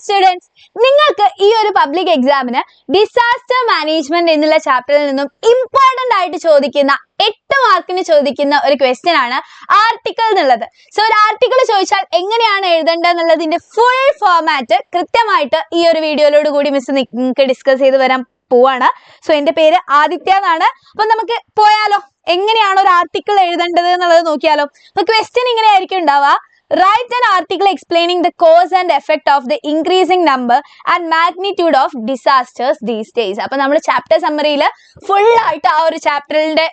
Students, നിങ്ങൾക്ക് ഈ ഒരു പബ്ലിക് എക്സാമിന് ഡിസാസ്റ്റർ മാനേജ്മെന്റ് എന്നുള്ള ചാപ്റ്ററിൽ നിന്നും ഇമ്പോർട്ടന്റ് ആയിട്ട് ചോദിക്കുന്ന 8 മാർക്കിന് ചോദിക്കുന്ന ഒരു ക്വസ്റ്റ്യൻ ആണ് ആർട്ടിക്കിൾ എന്നുള്ളത്. സോ ഒരു ആർട്ടിക്കിൾ ചോദിച്ചാൽ എങ്ങനെയാണ് എഴുതേണ്ടത് എന്നുള്ളതിന്റെ ഫുൾ ഫോർമാറ്റ് കൃത്യമായിട്ട് ഈ ഒരു വീഡിയോയിലോട് കൂടി മിസ് നിങ്ങൾക്ക് ഡിസ്കസ് ചെയ്ത് വരാൻ പോവാണ്. സോ എന്റെ പേര് ആദിത്യ എന്നാണ്. അപ്പൊ നമുക്ക് പോയാലോ, എങ്ങനെയാണ് ഒരു ആർട്ടിക്കിൾ എഴുതേണ്ടത് എന്നുള്ളത് നോക്കിയാലോ. അപ്പൊ ക്വസ്റ്റ്യൻ ഇങ്ങനെയായിരിക്കും ഉണ്ടാവുക: write an article explaining the cause and effect of the increasing number and magnitude of disasters these days. അപ്പൊ നമ്മൾ ചാപ്റ്റർ സമ്മറിയിൽ ഫുൾ ആയിട്ട് ആ ഒരു ചാപ്റ്ററിന്റെ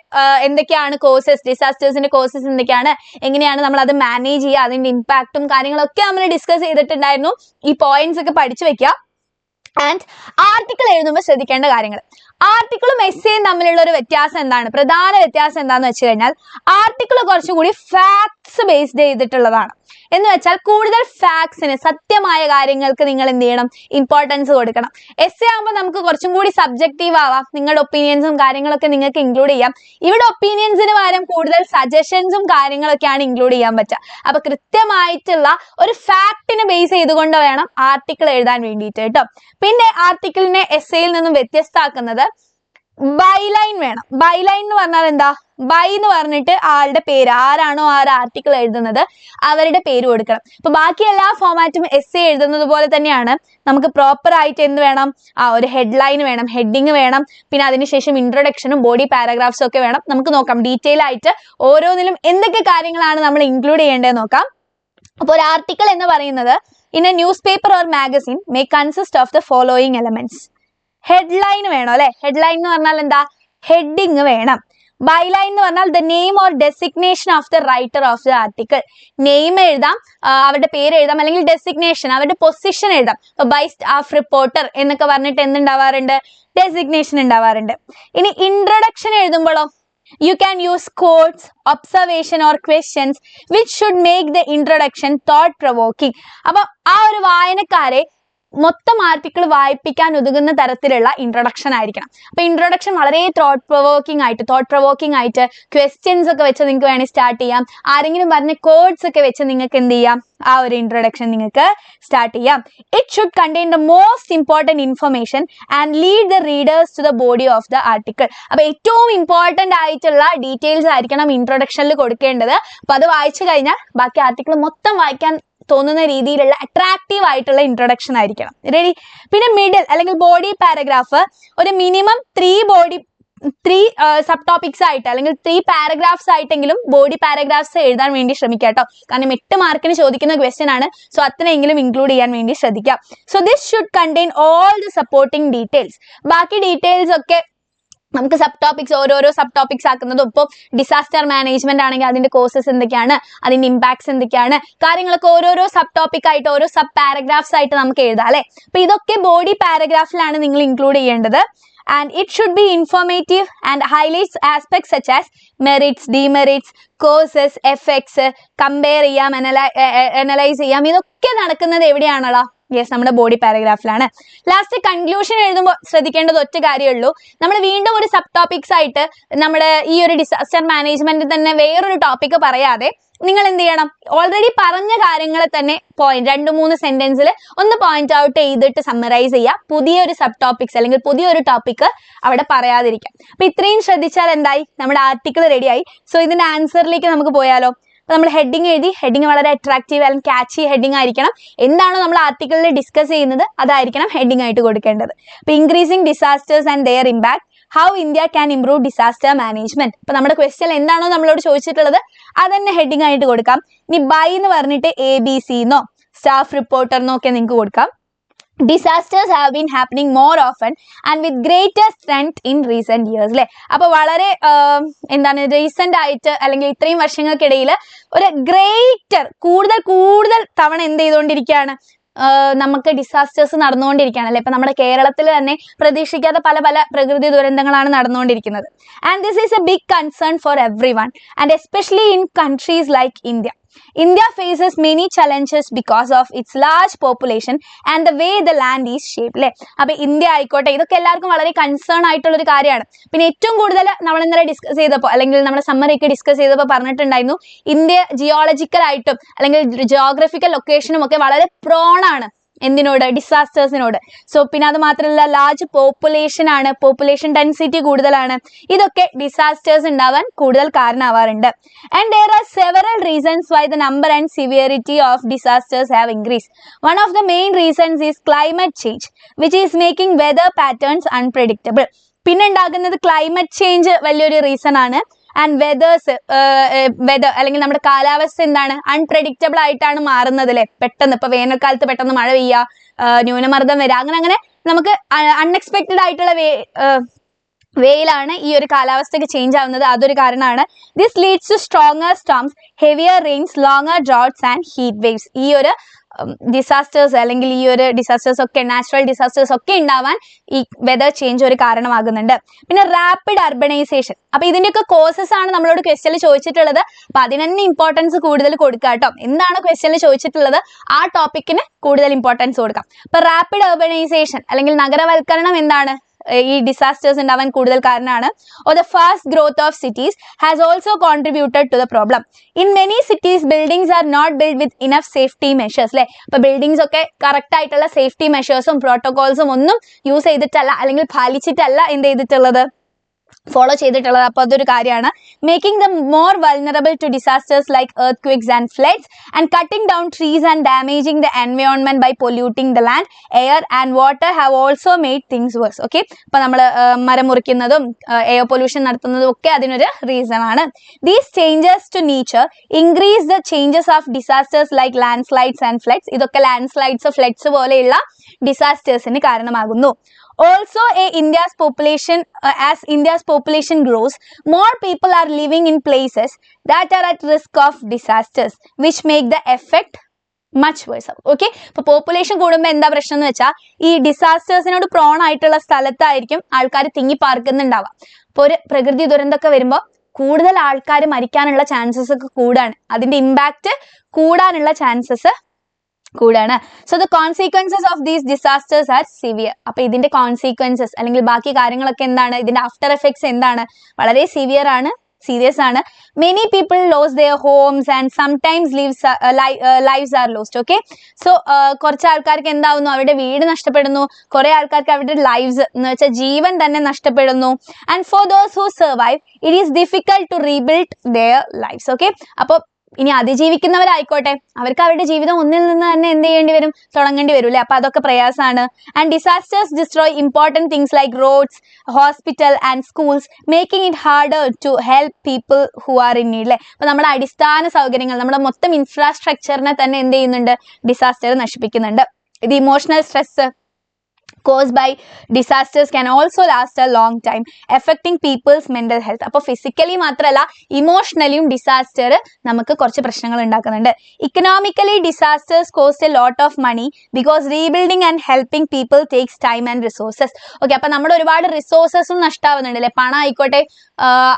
എന്തൊക്കെയാണ് കോസസ്, ഡിസാസ്റ്റേഴ്സിന്റെ കോസസ് എന്തൊക്കെയാണ്, എങ്ങനെയാണ് നമ്മൾ അത് മാനേജ് ചെയ്യുക, അതിന്റെ ഇമ്പാക്റ്റും കാര്യങ്ങളൊക്കെ നമ്മൾ ഡിസ്കസ് ചെയ്തിട്ടുണ്ടായിരുന്നു. ഈ പോയിന്റ്സ് ഒക്കെ പഠിച്ചു വെക്കുക. ആൻഡ് ആർട്ടിക്കിൾ എഴുതുമ്പോൾ ശ്രദ്ധിക്കേണ്ട കാര്യങ്ങൾ, ആർട്ടിക്കിളും എസ്സേയും തമ്മിലുള്ള ഒരു വ്യത്യാസം എന്താണ്, പ്രധാന വ്യത്യാസം എന്താണെന്ന് വെച്ച് കഴിഞ്ഞാൽ ആർട്ടിക്കിൾ കുറച്ചും കൂടി ഫാക്ട്സ് ബേസ്ഡ് ചെയ്തിട്ടുള്ളതാണ്. എന്ന് വെച്ചാൽ കൂടുതൽ ഫാക്ട്സിന്, സത്യമായ കാര്യങ്ങൾക്ക് നിങ്ങൾ എന്ത് ചെയ്യണം, ഇമ്പോർട്ടൻസ് കൊടുക്കണം. എസ്സേ ആകുമ്പോൾ നമുക്ക് കുറച്ചും കൂടി സബ്ജക്റ്റീവ് ആവാം, നിങ്ങളുടെ ഒപ്പീനിയൻസും കാര്യങ്ങളൊക്കെ നിങ്ങൾക്ക് ഇൻക്ലൂഡ് ചെയ്യാം. ഇവിടെ ഒപ്പീനിയൻസിന് പകരം കൂടുതൽ സജഷൻസും കാര്യങ്ങളൊക്കെയാണ് ഇൻക്ലൂഡ് ചെയ്യാൻ പറ്റുക. അപ്പൊ കൃത്യമായിട്ടുള്ള ഒരു ഫാക്ടിനെ ബേസ് ചെയ്തുകൊണ്ട് വേണം ആർട്ടിക്കിൾ എഴുതാൻ വേണ്ടിയിട്ട് കേട്ടോ. പിന്നെ ആർട്ടിക്കിളിനെ എസ്സേയിൽ നിന്നും വ്യത്യസ്തമാക്കുന്നത് ബൈലൈൻ വേണം. ബൈലൈൻ എന്ന് പറഞ്ഞാൽ എന്താ, ബൈ എന്ന് പറഞ്ഞിട്ട് ആളുടെ പേര്, ആരാണോ ആ ഒരു ആർട്ടിക്കിൾ എഴുതുന്നത് അവരുടെ പേര് കൊടുക്കണം. ഇപ്പൊ ബാക്കി എല്ലാ ഫോമാറ്റും എസ്സേ എഴുതുന്നത് പോലെ തന്നെയാണ്. നമുക്ക് പ്രോപ്പർ ആയിട്ട് എന്ത് വേണം, ഒരു ഹെഡ്ലൈൻ വേണം, ഹെഡിങ് വേണം, പിന്നെ അതിനുശേഷം ഇൻട്രൊഡക്ഷനും ബോഡി പാരഗ്രാഫ്സും ഒക്കെ വേണം. നമുക്ക് നോക്കാം ഡീറ്റെയിൽ ആയിട്ട് ഓരോന്നിലും എന്തൊക്കെ കാര്യങ്ങളാണ് നമ്മൾ ഇൻക്ലൂഡ് ചെയ്യേണ്ടത് നോക്കാം. അപ്പോൾ ഒരു ആർട്ടിക്കിൾ എന്ന് പറയുന്നത് in A news paper or magazine may consist of the following elements. Headline വേണം അല്ലെ. ഹെഡ്ലൈൻ എന്ന് പറഞ്ഞാൽ എന്താ, ഹെഡിങ് വേണം. ബൈലൈൻ എന്ന് പറഞ്ഞാൽ the name or designation of the writer of the article. Name എഴുതാം, അവരുടെ പേര് എഴുതാം, അല്ലെങ്കിൽ ഡെസിഗ്നേഷൻ, അവരുടെ പൊസിഷൻ എഴുതാം. ഇപ്പൊ ബൈ സ്റ്റാഫ് റിപ്പോർട്ടർ എന്നൊക്കെ പറഞ്ഞിട്ട് എന്തുണ്ടാവാറുണ്ട്, ഡെസിഗ്നേഷൻ ഉണ്ടാവാറുണ്ട്. ഇനി introduction എഴുതുമ്പോഴോ, you can use quotes, observation or questions which should make the introduction thought provoking. അപ്പൊ ആ ഒരു വായനക്കാരെ മൊത്തം ആർട്ടിക്കിൾ വായിപ്പിക്കാൻ ഒതുങ്ങുന്ന തരത്തിലുള്ള ഇൻട്രൊഡക്ഷൻ ആയിരിക്കണം. അപ്പൊ ഇൻട്രൊഡക്ഷൻ വളരെ തോട്ട് പ്രൊവോക്കിംഗ് ആയിട്ട് ക്വസ്റ്റ്യൻസ് ഒക്കെ വെച്ച് നിങ്ങൾക്ക് വേണമെങ്കിൽ സ്റ്റാർട്ട് ചെയ്യാം. ആരെങ്കിലും പറഞ്ഞ കോഡ്സ് ഒക്കെ വെച്ച് നിങ്ങൾക്ക് എന്ത് ചെയ്യാം, ആ ഒരു ഇൻട്രൊഡക്ഷൻ നിങ്ങൾക്ക് സ്റ്റാർട്ട് ചെയ്യാം. It should contain the most important information and lead the readers to the body of the article. അപ്പൊ ഏറ്റവും ഇമ്പോർട്ടന്റ് ആയിട്ടുള്ള ഡീറ്റെയിൽസ് ആയിരിക്കണം ഇൻട്രൊഡക്ഷനിൽ കൊടുക്കേണ്ടത്. അപ്പൊ അത് വായിച്ചു കഴിഞ്ഞാൽ ബാക്കി ആർട്ടിക്കിൾ മൊത്തം വായിക്കാൻ തോന്നുന്ന രീതിയിലുള്ള അട്രാക്റ്റീവ് ആയിട്ടുള്ള ഇൻട്രൊഡക്ഷൻ ആയിരിക്കണം. റെഡി. പിന്നെ മിഡിൽ അല്ലെങ്കിൽ ബോഡി പാരഗ്രാഫ് ഒരു മിനിമം 3 സബ് ടോപ്പിക്സ് ആയിട്ട് അല്ലെങ്കിൽ 3 പാരഗ്രാഫ്സ് ആയിട്ടെങ്കിലും ബോഡി പാരഗ്രാഫ്സ് എഴുതാൻ വേണ്ടി ശ്രമിക്കുക കേട്ടോ. കാരണം 8 മാർക്കിന് ചോദിക്കുന്ന ക്വസ്റ്റ്യൻ ആണ്. സോ അത്രയെങ്കിലും ഇൻക്ലൂഡ് ചെയ്യാൻ വേണ്ടി ശ്രദ്ധിക്കാം. So this should contain all the supporting details. ബാക്കി ഡീറ്റെയിൽസ് ഒക്കെ നമുക്ക് സബ് ടോപ്പിക്സ്, ഓരോരോ സബ് ടോപ്പിക്സ് ആക്കുന്നതും. ഇപ്പോൾ ഡിസാസ്റ്റർ മാനേജ്മെന്റ് ആണെങ്കിൽ അതിന്റെ കോസസ് എന്തൊക്കെയാണ്, അതിന്റെ ഇമ്പാക്ട്സ് എന്തൊക്കെയാണ്, കാര്യങ്ങളൊക്കെ ഓരോരോ സബ് ടോപ്പിക് ആയിട്ട്, ഓരോ സബ് പാരഗ്രാഫ്സ് ആയിട്ട് നമുക്ക് എഴുതാം അല്ലെ. അപ്പൊ ഇതൊക്കെ ബോഡി പാരഗ്രാഫിലാണ് നിങ്ങൾ ഇൻക്ലൂഡ് ചെയ്യേണ്ടത്. And it should be informative and highlights aspects such as merits, demerits, causes, effects, compare ചെയ്യാം, analyze ചെയ്യാം. ഇതൊക്കെ നടക്കുന്നത് എവിടെയാണല്ലോ, യെസ്, നമ്മുടെ ബോഡി പാരഗ്രാഫിലാണ്. ലാസ്റ്റ് കൺക്ലൂഷൻ എഴുതുമ്പോൾ ശ്രദ്ധിക്കേണ്ടത് ഒറ്റ കാര്യമുള്ളൂ. നമ്മൾ വീണ്ടും ഒരു സബ് ടോപ്പിക്സ് ആയിട്ട് നമ്മുടെ ഈ ഒരു ഡിസാസ്റ്റർ മാനേജ്മെന്റ് തന്നെ വേറൊരു ടോപ്പിക്ക് പറയാതെ നിങ്ങൾ എന്ത് ചെയ്യണം, ഓൾറെഡി പറഞ്ഞ കാര്യങ്ങളെ തന്നെ 2-3 സെന്റൻസിൽ ഒന്ന് പോയിന്റ് ഔട്ട് ചെയ്തിട്ട് സമ്മറൈസ് ചെയ്യുക. പുതിയൊരു സബ് ടോപ്പിക്സ് അല്ലെങ്കിൽ പുതിയൊരു ടോപ്പിക്ക് അവിടെ പറയാതിരിക്കാം. അപ്പൊ ഇത്രയും ശ്രദ്ധിച്ചാൽ എന്തായി, നമ്മുടെ ആർട്ടിക്കിൾ റെഡിയായി. സോ ഇതിന്റെ ആൻസറിലേക്ക് നമുക്ക് പോയാലോ. അപ്പൊ നമ്മൾ ഹെഡിങ് എഴുതി, ഹെഡിങ് വളരെ അട്രാക്റ്റീവ് അല്ലെങ്കിൽ ക്യാച്ചി ഹെഡിങ് ആയിരിക്കണം. എന്താണോ നമ്മൾ ആർട്ടിക്കിളിൽ ഡിസ്കസ് ചെയ്യുന്നത് അതായിരിക്കണം ഹെഡിങ് ആയിട്ട് കൊടുക്കേണ്ടത്. അപ്പൊ increasing disasters and their impact, how India can improve disaster management. അപ്പൊ നമ്മുടെ ക്വസ്റ്റ്യൻ എന്താണോ നമ്മളോട് ചോദിച്ചിട്ടുള്ളത് അതന്നെ ഹെഡിങ് ആയിട്ട് കൊടുക്കാം. ഇനി ബൈ എന്ന് പറഞ്ഞിട്ട് ABC എന്നോ സ്റ്റാഫ് റിപ്പോർട്ടറിനോ ഒക്കെ നിങ്ങൾക്ക് കൊടുക്കാം. Disasters have been happening more often and with greater strength in recent years അല്ലെ. അപ്പൊ വളരെ റീസെന്റ് ആയിട്ട് അല്ലെങ്കിൽ ഇത്രയും വർഷങ്ങൾക്കിടയിൽ ഒരു കൂടുതൽ തവണ എന്ത് ചെയ്തുകൊണ്ടിരിക്കുകയാണ്, നമുക്ക് ഡിസാസ്റ്റേഴ്സ് നടന്നുകൊണ്ടിരിക്കുകയാണ് അല്ലെ. ഇപ്പൊ നമ്മുടെ കേരളത്തിൽ തന്നെ പ്രതീക്ഷിക്കാത്ത പല പ്രകൃതി ദുരന്തങ്ങളാണ് നടന്നുകൊണ്ടിരിക്കുന്നത്. And this is a big concern for everyone and especially in countries like India. India faces many challenges because of its large population and the way the land is shaped അല്ലെ. അപ്പൊ India ആയിക്കോട്ടെ, ഇതൊക്കെ എല്ലാവർക്കും വളരെ concern ആയിട്ടുള്ള ഒരു കാര്യമാണ്. പിന്നെ ഏറ്റവും കൂടുതൽ നമ്മൾ ഇന്നലെ ഡിസ്കസ് ചെയ്തപ്പോൾ അല്ലെങ്കിൽ നമ്മുടെ സമ്മറിയൊക്കെ ഡിസ്കസ് ചെയ്തപ്പോൾ പറഞ്ഞിട്ടുണ്ടായിരുന്നു, ഇന്ത്യ ജിയോളജിക്കൽ ആയിട്ടും അല്ലെങ്കിൽ ജിയോഗ്രഫിക്കൽ ലൊക്കേഷനും ഒക്കെ വളരെ പ്രോൺ ആണ് എന്തിനോട്? ഡിസാസ്റ്റേഴ്സിനോട്. സോ പിന്നെ അത് മാത്രമല്ല ലാർജ് പോപ്പുലേഷൻ ആണ്, പോപ്പുലേഷൻ ഡെൻസിറ്റി കൂടുതലാണ്. ഇതൊക്കെ ഡിസാസ്റ്റേഴ്സ് ഉണ്ടാവാൻ കൂടുതൽ കാരണമാവാറുണ്ട്. And there are several reasons why the number and severity of disasters have increased. One of the main reasons is climate change, which is making weather patterns unpredictable. പിന്നെ ഉണ്ടാകുന്നത് climate change വലിയൊരു reason ആണ്. And weather അല്ലെങ്കിൽ നമ്മുടെ കാലാവസ്ഥ എന്താണ്? Unpredictable ആയിട്ടാണ് മാറുന്നത് അല്ലെ. പെട്ടെന്ന് ഇപ്പൊ വേനൽക്കാലത്ത് പെട്ടെന്ന് മഴ പെയ്യുക, ന്യൂനമർദ്ദം വരിക, അങ്ങനെ നമുക്ക് അൺഎക്സ്പെക്റ്റഡ് ആയിട്ടുള്ള വേയിലാണ് ഈ ഒരു കാലാവസ്ഥയ്ക്ക് ചേഞ്ച് ആവുന്നത്. അതൊരു കാരണമാണ്. This leads to stronger storms, heavier rains, longer droughts and heat waves. ഈ ഒരു ഡിസാസ്റ്റേഴ്സ് അല്ലെങ്കിൽ ഈ ഒരു ഡിസാസ്റ്റേഴ്സ് ഒക്കെ, നാച്ചുറൽ ഡിസാസ്റ്റേഴ്സ് ഒക്കെ ഉണ്ടാവാൻ ഈ വെതർ ചേഞ്ച് ഒരു കാരണമാകുന്നുണ്ട്. പിന്നെ റാപ്പിഡ് അർബനൈസേഷൻ. അപ്പൊ ഇതിന്റെയൊക്കെ കോസസ് ആണ് നമ്മളോട് ക്വസ്റ്റ്യനിൽ ചോദിച്ചിട്ടുള്ളത്. അപ്പൊ അതിന് തന്നെ ഇമ്പോർട്ടൻസ് കൂടുതൽ കൊടുക്കുക കേട്ടോ. എന്താണ് ക്വസ്റ്റ്യനിൽ ചോദിച്ചിട്ടുള്ളത് ആ ടോപ്പിക്കിന് കൂടുതൽ ഇമ്പോർട്ടൻസ് കൊടുക്കാം. അപ്പൊ റാപ്പിഡ് അർബനൈസേഷൻ അല്ലെങ്കിൽ നഗരവൽക്കരണം എന്താണ് ഈ ഡിസാസ്റ്റേഴ്സ് ഉണ്ടാവാൻ കൂടുതൽ കാരണമാണ്. or the fast growth of cities has also contributed to the problem. In many cities buildings are not built with enough safety measures അല്ലെ. അപ്പൊ ബിൽഡിങ്സ് ഒക്കെ കറക്റ്റ് ആയിട്ടുള്ള സേഫ്റ്റി മെഷേഴ്സും പ്രോട്ടോകോൾസും ഒന്നും യൂസ് ചെയ്തിട്ടല്ല അല്ലെങ്കിൽ പാലിച്ചിട്ടല്ല എന്ത് ചെയ്തിട്ടുള്ളത്, ഫോളോ ചെയ്തിട്ടുള്ളത്. അപ്പോൾ അതൊരു കാര്യമാണ്. Making them more vulnerable to disasters like earthquakes and floods, and cutting down trees and damaging the environment by polluting the land, air and water have also made things worse. Okay, അപ്പോൾ നമ്മൾ മരം മുറിക്കുന്നതും air pollution നടത്തുന്നതും ഒക്കെ അതിനൊരു reason ആണ്. These changes to nature increase the changes of disasters like landslides and floods. ഇതൊക്കെ ലാൻഡ്സ്ലൈഡ്സ്, floods പോലെയുള്ള ഡിസാസ്റ്റേഴ്സിന് കാരണമാകുന്നു. Also, as India's population grows, more people are living in places that are at risk of disasters, which make the effect much worse. Okay, ഇപ്പൊ population കൂടുമ്പോൾ എന്താ പ്രശ്നം എന്ന് വെച്ചാൽ ഈ ഡിസാസ്റ്റേഴ്സിനോട് പ്രോൺ ആയിട്ടുള്ള സ്ഥലത്തായിരിക്കും ആൾക്കാർ തിങ്ങി പാർക്കുന്നുണ്ടാവുക. ഇപ്പോൾ ഒരു പ്രകൃതി ദുരന്തമൊക്കെ വരുമ്പോൾ കൂടുതൽ ആൾക്കാർ മരിക്കാനുള്ള ചാൻസസ് ഒക്കെ കൂടാണ്, അതിന്റെ ഇമ്പാക്ട് കൂടാനുള്ള ചാൻസസ് കൂടാണ്. So the consequences of these disasters are severe. അപ്പൊ ഇതിന്റെ കോൺസിക്വൻസസ് അല്ലെങ്കിൽ ബാക്കി കാര്യങ്ങളൊക്കെ എന്താണ്, ഇതിന്റെ ആഫ്റ്റർ എഫക്ട്സ് എന്താണ്, വളരെ സിവിയർ ആണ്, സീരിയസ് ആണ്. Many people loss there Holmes and sometimes lives are lost. Okay, so കുറച്ച് ആൾക്കാർക്ക് എന്താവുന്നു, അവരുടെ വീട് നഷ്ടപ്പെടുന്നു, കുറെ ആൾക്കാർക്ക് അവരുടെ ലൈവ്സ് എന്ന് വെച്ചാൽ ജീവൻ തന്നെ നഷ്ടപ്പെടുന്നു. And for those who survive it is difficult to rebuild their lives. Okay, അപ്പോൾ ഇനി അതിജീവിക്കുന്നവരായിക്കോട്ടെ, അവർക്ക് അവരുടെ ജീവിതം ഒന്നിൽ നിന്ന് തന്നെ എന്ത് ചെയ്യേണ്ടി വരും, തുടങ്ങേണ്ടി വരും അല്ലെ. അപ്പൊ അതൊക്കെ പ്രയാസമാണ്. And disasters destroy important things like roads, hospital and schools, making it harder to help people who are in need അല്ലെ. അപ്പൊ നമ്മുടെ അടിസ്ഥാന സൗകര്യങ്ങൾ, നമ്മുടെ മൊത്തം ഇൻഫ്രാസ്ട്രക്ചറിനെ തന്നെ എന്ത് ചെയ്യുന്നുണ്ട്, ഡിസാസ്റ്റർ നശിപ്പിക്കുന്നുണ്ട്. ഇത് emotional stress caused by disasters can also last a long time, affecting people's mental health. അപ്പോൾ ഫിസിക്കലി മാത്രമല്ല ഇമോഷണലിയും ഡിസാസ്റ്റർ നമുക്ക് കുറച്ച് പ്രശ്നങ്ങൾ ഉണ്ടാക്കുന്നുണ്ട്. Economically disasters cost a lot of money because rebuilding and helping people takes time and resources. Okay, അപ്പൊ നമ്മുടെ ഒരുപാട് റിസോഴ്സസും നഷ്ടമാവുന്നുണ്ട് അല്ലെ. പണം ആയിക്കോട്ടെ,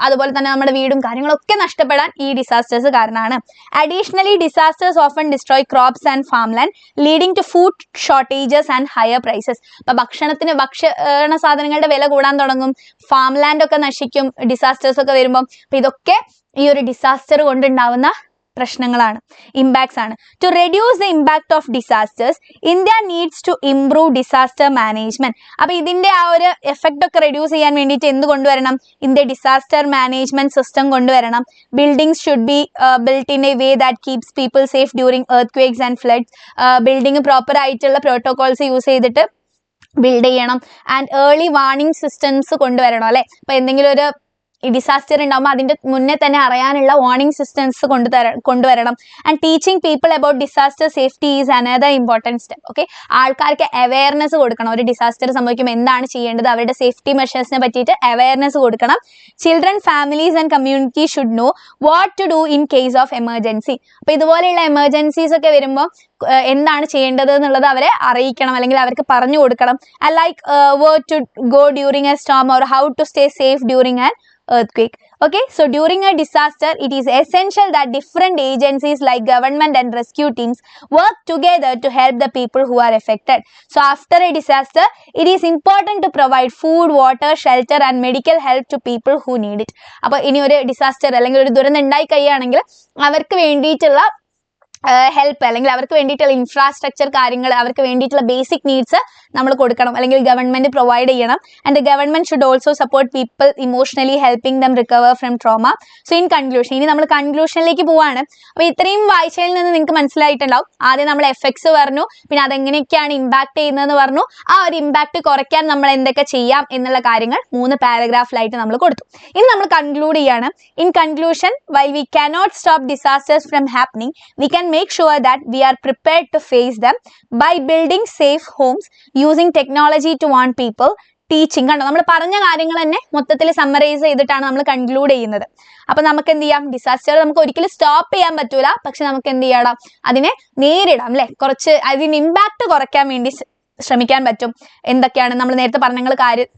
അതുപോലെ തന്നെ നമ്മുടെ വീടും കാര്യങ്ങളൊക്കെ നഷ്ടപ്പെടാൻ ഈ ഡിസാസ്റ്റേഴ്സ് കാരണമാണ്. Additionally disasters often destroy crops and farm land, leading to food shortages and higher prices. അപ്പൊ ഭക്ഷണ സാധനങ്ങളുടെ വില കൂടാൻ തുടങ്ങും, ഫാം ലാൻഡ് ഒക്കെ നശിക്കും ഡിസാസ്റ്റേഴ്സ് ഒക്കെ വരുമ്പോൾ. അപ്പൊ ഇതൊക്കെ ഈ ഒരു ഡിസാസ്റ്റർ കൊണ്ടുണ്ടാവുന്ന പ്രശ്നങ്ങളാണ്, ഇമ്പാക്ട്സ് ആണ്. To reduce the impact of disasters India needs to improve disaster management. അപ്പൊ ഇതിന്റെ ആ ഒരു എഫക്റ്റ് ഒക്കെ റെഡ്യൂസ് ചെയ്യാൻ വേണ്ടിയിട്ട് എന്ത് കൊണ്ടുവരണം, ഇന്ത്യ ഡിസാസ്റ്റർ മാനേജ്മെന്റ് സിസ്റ്റം കൊണ്ടുവരണം. Buildings should be built in a way that keeps people safe during earthquakes and floods. Building proper ആയിട്ടുള്ള പ്രോട്ടോകോൾസ് യൂസ് ചെയ്തിട്ട് ബിൽഡ് ചെയ്യണം. ആൻഡ് ഏർലി വാർണിംഗ് സിസ്റ്റംസ് കൊണ്ടുവരണം അല്ലെ. അപ്പൊ എന്തെങ്കിലും ഒരു ഡിസാസ്റ്റർ ഉണ്ടാകുമ്പോൾ അതിന്റെ മുന്നേ തന്നെ അറിയാനുള്ള വാർണിംഗ് സിസ്റ്റംസ് കൊണ്ടുവരണം. And teaching people about disaster safety is another important step. Okay, ആൾക്കാർക്ക് അവയർനെസ് കൊടുക്കണം. ഒരു ഡിസാസ്റ്റർ സംഭവിക്കുമ്പോൾ എന്താണ് ചെയ്യേണ്ടത്, അവരുടെ സേഫ്റ്റി മെഷേഴ്സിനെ പറ്റിയിട്ട് അവയർനെസ് കൊടുക്കണം. Children, families and community should know what to do in case of emergency. അപ്പൊ ഇതുപോലെയുള്ള എമർജൻസീസ് ഒക്കെ വരുമ്പോൾ എന്താണ് ചെയ്യേണ്ടത് എന്നുള്ളത് അവരെ അറിയിക്കണം, അല്ലെങ്കിൽ അവർക്ക് പറഞ്ഞു കൊടുക്കണം. And like where to go during a storm or how to stay safe during an earthquake. Okay, so during a disaster it is essential that different agencies like government and rescue teams work together to help the people who are affected. So after a disaster it is important to provide food, water, shelter and medical help to people who need it. അപ്പോൾ ഇനി ഒരു disaster അല്ലെങ്കിൽ ഒരു ദുരന്തം ഉണ്ടായി കഴിയുകയാണെങ്കിൽ അവർക്ക് വേണ്ടിയിട്ടുള്ള help അല്ലെങ്കിൽ അവർക്ക് വേണ്ടിയിട്ടുള്ള ഇൻഫ്രാസ്ട്രക്ചർ കാര്യങ്ങൾ അവർക്ക് വേണ്ടിയിട്ടുള്ള ബേസിക് നീഡ്സ് നമ്മൾ കൊടുക്കണം അല്ലെങ്കിൽ ഗവൺമെന്റ് പ്രൊവൈഡ് ചെയ്യണം. And the government should also support people emotionally helping dum recover from trauma. So in conclusion, ഇനി നമ്മൾ കൺക്ലൂഷനിലേക്ക് പോവാണ്. അപ്പോൾ ഇത്രയും വായിച്ചതിൽ നിന്ന് നിങ്ങൾക്ക് മനസ്സിലായിട്ടുണ്ടാവും. ആദ്യം നമ്മൾ എഫക്ട്സ് പറഞ്ഞു, പിന്നെ അതെങ്ങനെയൊക്കെയാണ് ഇമ്പാക്ട് ചെയ്യുന്നതെന്ന് പറഞ്ഞു. ആ ഒരു ഇമ്പാക്ട് കുറയ്ക്കാൻ നമ്മൾ എന്തൊക്കെ ചെയ്യാം എന്നുള്ള കാര്യങ്ങൾ 3 പാരഗ്രാഫിലായിട്ട് നമ്മൾ കൊടുത്തു. ഇനി നമ്മൾ കൺക്ലൂഡ് ചെയ്യാണ്. In conclusion, while we cannot stop disasters from happening, we can make sure that we are prepared to face them by building safe homes, using technology to warn people, teaching. കണ്ടോ, നമ്മൾ പറഞ്ഞ കാര്യങ്ങൾ തന്നെ മൊത്തത്തിൽ summarise ചെയ്തിട്ടാണ് നമ്മൾ conclude ചെയ്യുന്നത്. അപ്പൊ നമുക്ക് എന്ത് ചെയ്യാം, ഡിസാസ്റ്റർ നമുക്ക് ഒരിക്കലും സ്റ്റോപ്പ് ചെയ്യാൻ പറ്റൂല, പക്ഷെ നമുക്ക് എന്ത് ചെയ്യണം, അതിനെ നേരിടാം അല്ലെ, കുറച്ച് അതിന് ഇമ്പാക്ട് കുറയ്ക്കാൻ വേണ്ടി ശ്രമിക്കാൻ പറ്റും. എന്തൊക്കെയാണ് നമ്മൾ നേരത്തെ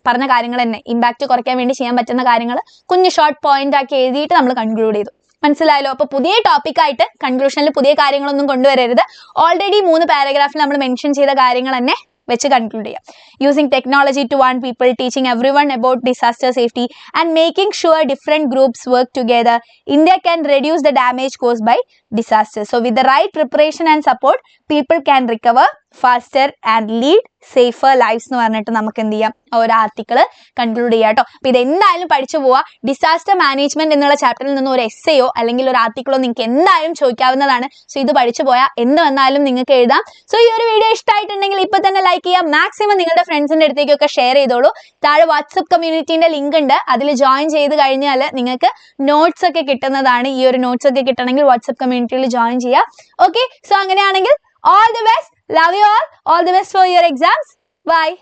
പറഞ്ഞ കാര്യങ്ങൾ തന്നെ ഇമ്പാക്ട് കുറയ്ക്കാൻ വേണ്ടി ചെയ്യാൻ പറ്റുന്ന കാര്യങ്ങൾ കുഞ്ഞു ഷോർട്ട് പോയിന്റ് ആക്കി എഴുതിയിട്ട് നമ്മൾ കൺക്ലൂഡ് ചെയ്തു. മനസ്സിലായല്ലോ? അപ്പൊ പുതിയ ടോപ്പിക്കായിട്ട് കൺക്ലൂഷനിൽ പുതിയ കാര്യങ്ങളൊന്നും കൊണ്ടുവരരുത്. ഓൾറെഡി 3 പാരഗ്രാഫിൽ നമ്മൾ മെൻഷൻ ചെയ്ത കാര്യങ്ങൾ തന്നെ വെച്ച് കൺക്ലൂഡ് ചെയ്യാം. Using technology to warn people, teaching everyone about disaster safety and making sure different groups work together, India can reduce the damage caused by disaster. So with the right preparation and support people can recover faster and lead safer lives എന്ന് പറഞ്ഞിട്ട് നമുക്ക് എന്ത് ചെയ്യാം, ഒരു article conclude ചെയ്യാം കേട്ടോ. അപ്പൊ ഇത് എന്തായാലും പഠിച്ചു പോവാ. ഡിസാസ്റ്റർ മാനേജ്മെന്റ് എന്നുള്ള ചാപ്റ്ററിൽ നിന്ന് ഒരു എസ്സേയോ അല്ലെങ്കിൽ ഒരു ആർട്ടിക്കിളോ നിങ്ങൾക്ക് എന്തായാലും ചോദിക്കാവുന്നതാണ്. സോ ഇത് പഠിച്ചു പോയാൽ എന്ത് വന്നാലും നിങ്ങൾക്ക് എഴുതാം. സോ ഈ ഒരു വീഡിയോ ഇഷ്ടമായിട്ടുണ്ടെങ്കിൽ ഇപ്പൊ തന്നെ ലൈക്ക് ചെയ്യാം. മാക്സിമം നിങ്ങളുടെ ഫ്രണ്ട്സിന്റെ അടുത്തേക്കൊക്കെ ഷെയർ ചെയ്തോളൂ. താഴെ വാട്സ്ആപ്പ് കമ്മ്യൂണിറ്റിന്റെ ലിങ്ക് ഉണ്ട്, അതിൽ ജോയിൻ ചെയ്ത് കഴിഞ്ഞാൽ നിങ്ങൾക്ക് നോട്ട്സ് ഒക്കെ കിട്ടുന്നതാണ്. ഈ ഒരു നോട്ട്സ് ഒക്കെ കിട്ടണമെങ്കിൽ വാട്സ്ആപ്പ് കമ്മ്യൂണിറ്റിയിൽ ജോയിൻ ചെയ്യാം. ഓക്കെ, സോ അങ്ങനെയാണെങ്കിൽ all the best, love you all the best for your exams. Bye.